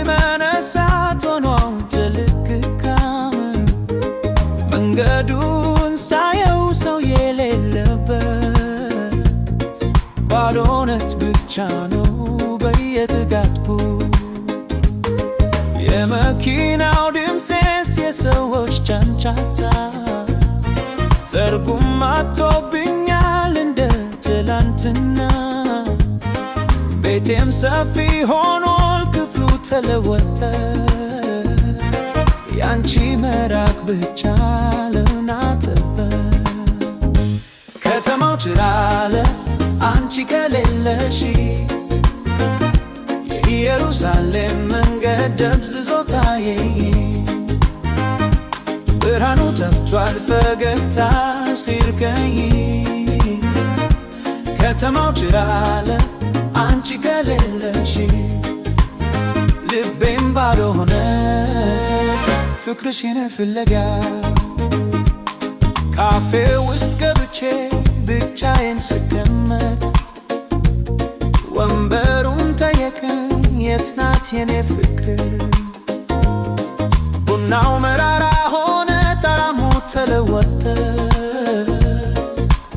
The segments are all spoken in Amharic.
መነሳት ሆኗል ትልቅካም መንገዱን ሳየው ሰው የሌለበት ባዶነት ብቻ ነው በየጥጋቱ የመኪናው ድምሴስ የሰዎች ጫንጫታ ትርጉም አጥቶብኛል እንደ ትላንትና ቤቴም ሰፊ ሆኗል ክፍሉ ተለወጠ ያንቺ መራቅ ብቻ ለናጠበ ከተማው ጭራለ አንቺ ከሌለሽ የኢየሩሳሌም መንገድ ደብዝዞ ታየኝ ብርሃኑ ጠፍቷል ፈገግታ ሲርቀኝ ከተማው ጭራለ አንቺ ከሌለሽ ልቤም ባዶ ሆነ ፍቅርሽን ፍለጋ ካፌ ውስጥ ገብቼ ብቻዬን ስቀመጥ ወንበሩን ጠየቀኝ የት ናት የኔ ፍቅር ቡናው መራራ ሆነ ጣዕሙ ተለወጠ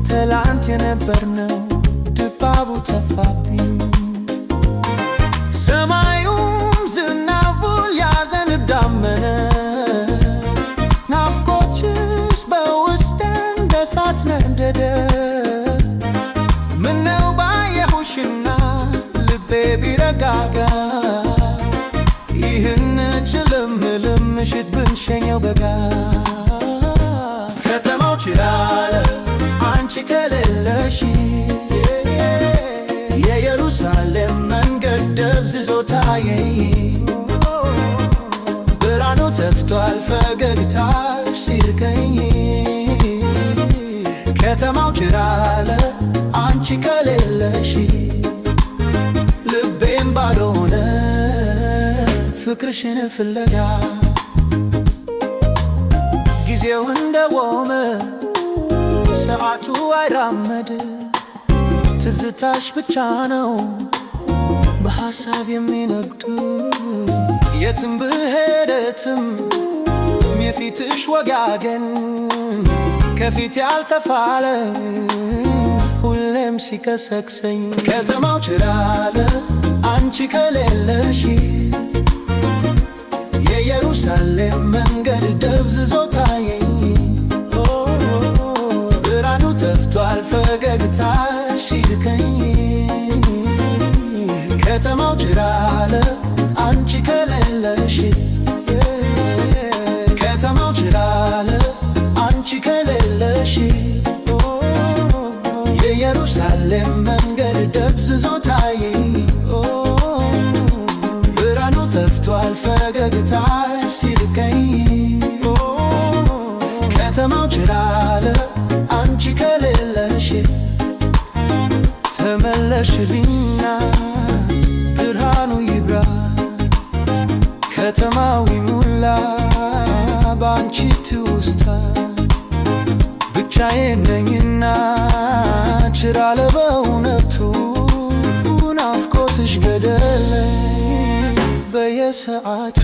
ትላንት የነበርነው ድባቡ ጠፋብኝ ሰማዩም ዝናቡ ያዘን ዳመነ ናፍቆችሽ በውስጤ እንደ እሳት ነደደ ምነው ባየሁሽና ልቤ ቢረጋጋ ይህን ጭልምልም ምሽት ብንሸኘው በጋ ከተማው ጭራለ አንቺ ከሌለሽ የኢየሩሳሌም መንገድ ደብዝዞ ታየኝ ብርሃኑ ጠፍቷል ፈገግታሽ ሲርቀኝ ከተማው ጭራለ አንቺ ከሌለሽ ልቤም ባዶ ሆነ ፍቅርሽን ፍለጋ ጊዜው እንደቆመ ሰዓቱ አይራመድ ትዝታሽ ብቻ ነው በሐሳብ የሚነግዱ የትም ብሄደትም የፊትሽ ወጋገን ከፊት ያልተፋለ ሁሌም ሲቀሰቅሰኝ ከተማው ጭራለ አንቺ ከሌለሽ የኢየሩሳሌም መንገድ ደብዝዞ ታየኝ ብርሃኑ ጠፍቷል ፈገግታሽ ሲርቀኝ ከተማው ጭራለ አንቺ ከሌለሽ ከተማው ጭራለ አንቺ ከሌለሽ የኢየሩሳሌም መንገድ ደብዝዞ ታየኝ ብርሃኑ ጠፍቷል ፈገግታሽ ሲርቀኝ ከተማው ጭራለ አንቺ ከሌለሽ ተመለሽልኝና ብርሃኑ ይብራ ከተማው ይሙላ ባንቺ ትውስታ ብቻዬን ነኝና ጭራለ በእውነቱ ናፍቆትሽ ገደለኝ በየሰዓቱ